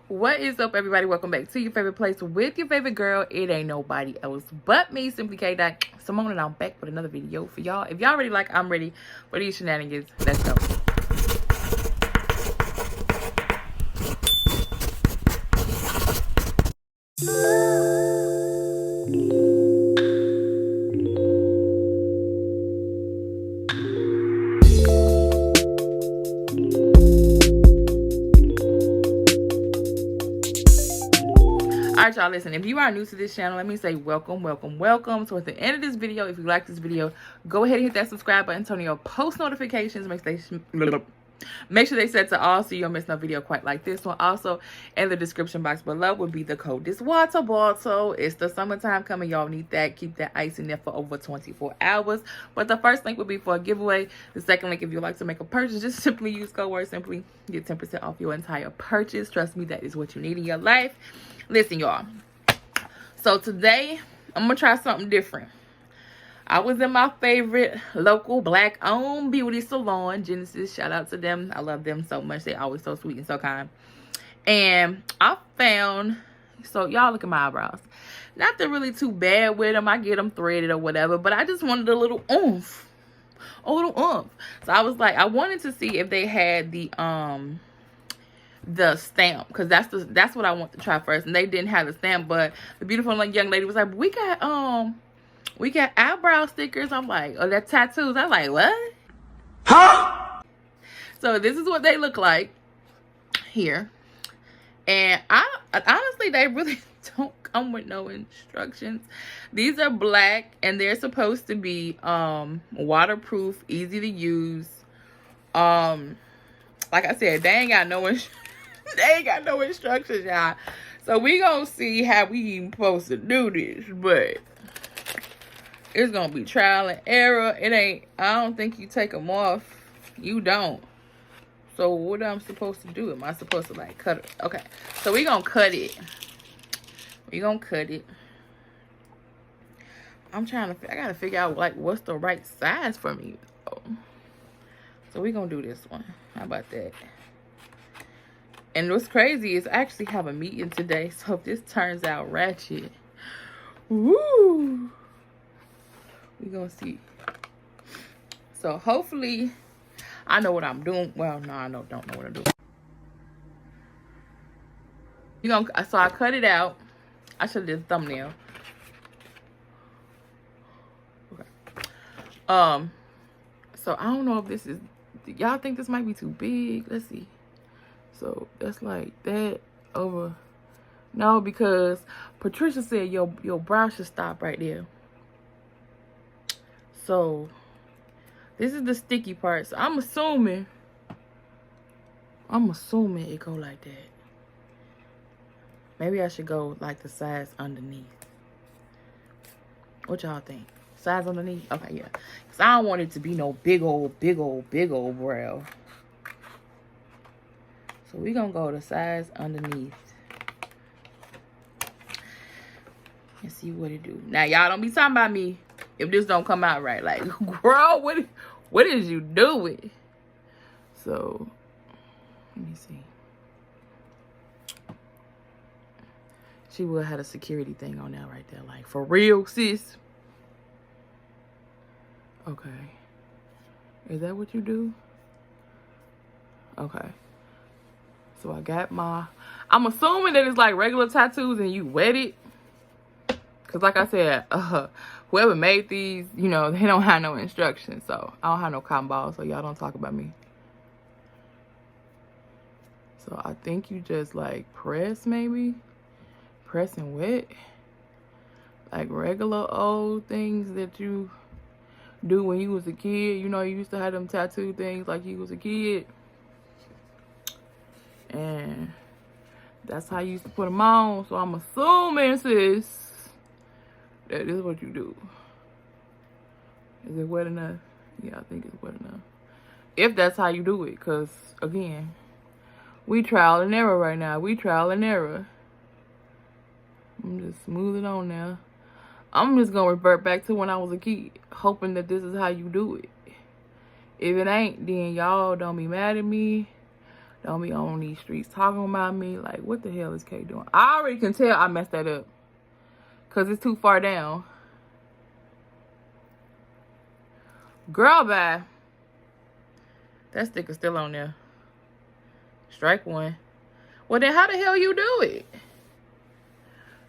What is up, everybody? Welcome back to your favorite place with your favorite girl. It ain't nobody else but me, Simply K Simone, and I'm back with another video for y'all. If y'all ready, like I'm ready for these shenanigans, let's go. Alright, y'all, listen, if you are new to this channel, let me say welcome. So at the end of this video, if you like this video, go ahead and hit that subscribe button, turn on your post notifications, make sure they set to all so you don't miss no video quite like this one. Also, in the description box below will be the Coldest Water bottle. It's the summertime coming, y'all need that. Keep that ice in there for over 24 hours. But the first link will be for a giveaway. The second link, if you'd like to make a purchase, just simply use code word simply, get 10% off your entire purchase. Trust me, that is what you need in your life. Listen, y'all, so today I'm gonna try something different. I was in my favorite local black owned beauty salon, Genesis. Shout out to them. I love them so much. They always so sweet and so kind. And I found, so y'all look at my eyebrows, not that really too bad with them. I get them threaded or whatever, but I just wanted a little oomph. So I was like, I wanted to see if they had the stamp, because that's what I want to try first, and they didn't have the stamp. But the beautiful young lady was like, we got eyebrow stickers. I'm like, oh, that's tattoos. I'm like, what? Huh? So this is what they look like here, and honestly, they really don't come with no instructions. These are black, and they're supposed to be waterproof, easy to use. Like I said, they ain't got no instructions, y'all. So we gonna see how we even supposed to do this, but it's gonna be trial and error. It ain't, I don't think you take them off. You don't. So what I'm supposed to do? Am I supposed to like cut it? Okay, so we gonna cut it. I gotta figure out like what's the right size for me. So we gonna do this one. How about that? And what's crazy is I actually have a meeting today, so if this turns out ratchet, woo, we gonna see. So hopefully I know what I'm doing. Well, no, I don't know what I'm doing. So I cut it out. I should have did a thumbnail. Okay. So I don't know if this is, y'all think this might be too big? Let's see. So that's like that over. No, because Patricia said your brow should stop right there. So this is the sticky part. So I'm assuming it go like that. Maybe I should go like the size underneath. What y'all think? Size underneath? Okay, yeah. Because I don't want it to be no big old brow. So we're going to go to size underneath. And see what it do. Now, y'all don't be talking about me if this don't come out right. Like, girl, what is you doing? So, let me see. She would have had a security thing on there right there. Like, for real, sis? Okay. Is that what you do? Okay. So I got I'm assuming that it's like regular tattoos and you wet it. Because like I said, whoever made these, you know, they don't have no instructions. So I don't have no cotton balls, so y'all don't talk about me. So I think you just like press maybe. Press and wet. Like regular old things that you do when you was a kid. You know, you used to have them tattoo things like you was a kid. And that's how you used to put them on. So I'm assuming, sis, that is what you do. Is it wet enough? Yeah, I think it's wet enough. If that's how you do it. Because, again, we trial and error right now. I'm just smoothing on now. I'm just going to revert back to when I was a kid. Hoping that this is how you do it. If it ain't, then y'all don't be mad at me. Don't be on these streets talking about me. Like, what the hell is K doing? I already can tell I messed that up. Because it's too far down. Girl, bye. That sticker's still on there. Strike one. Well, then how the hell you do it?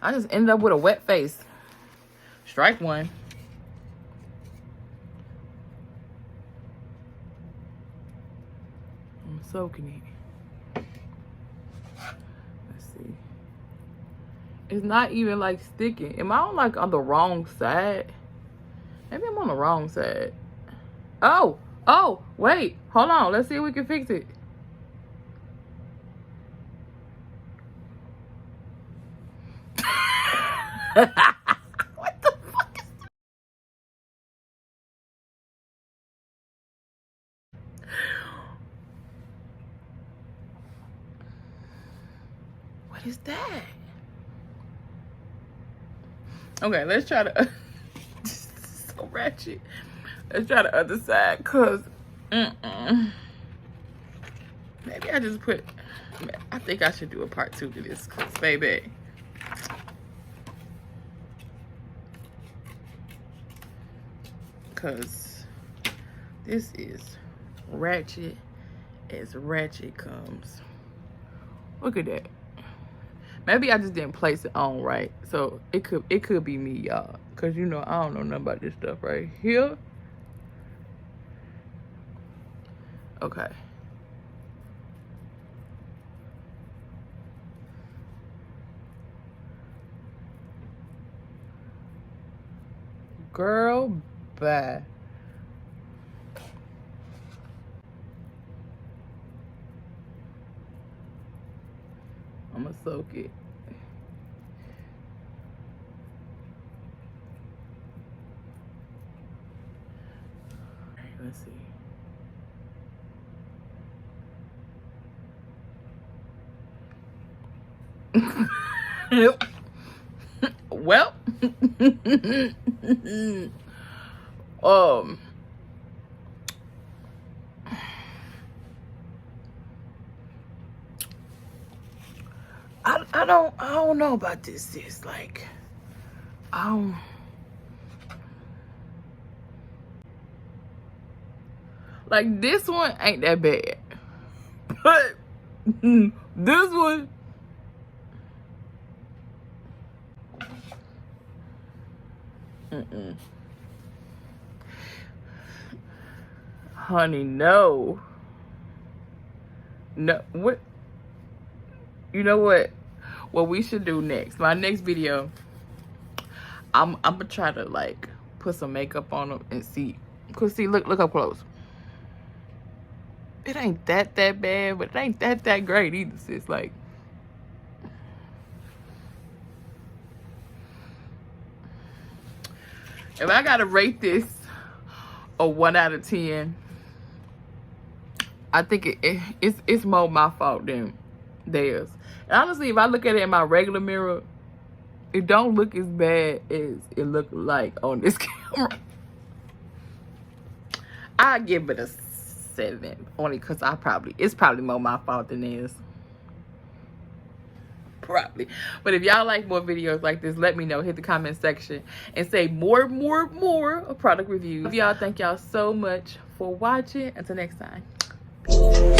I just ended up with a wet face. Strike one. I'm soaking it. Let's see. It's not even like sticking. Am I on like on the wrong side? Maybe I'm on the wrong side. Oh, wait. Hold on. Let's see if we can fix it. What the fuck is that? What is that? Okay, let's try to... so ratchet. Let's try the other side, cause maybe I just put. I think I should do a part 2 to this, cause baby, cause this is ratchet as ratchet comes. Look at that. Maybe I just didn't place it on right, so it could be me, y'all, cause you know I don't know nothing about this stuff right here. Okay. Girl, bye. I'm gonna soak it. All right, let's see. Well, I don't know about this, sis. Like, like this one ain't that bad, but this one. Honey, no. No, what? You know what? What we should do next? My next video, I'm gonna try to like put some makeup on them and see. Cause see, look up close. It ain't that bad, but it ain't that great either, sis. Like, if I gotta rate this a 1 out of 10, I think it's more my fault than theirs. And honestly, if I look at it in my regular mirror, it don't look as bad as it look like on this camera. I give it a 7, only because it's probably more my fault than theirs. Probably. But if y'all like more videos like this, let me know. Hit the comment section and say more product reviews. Y'all, thank y'all so much for watching. Until next time. Peace.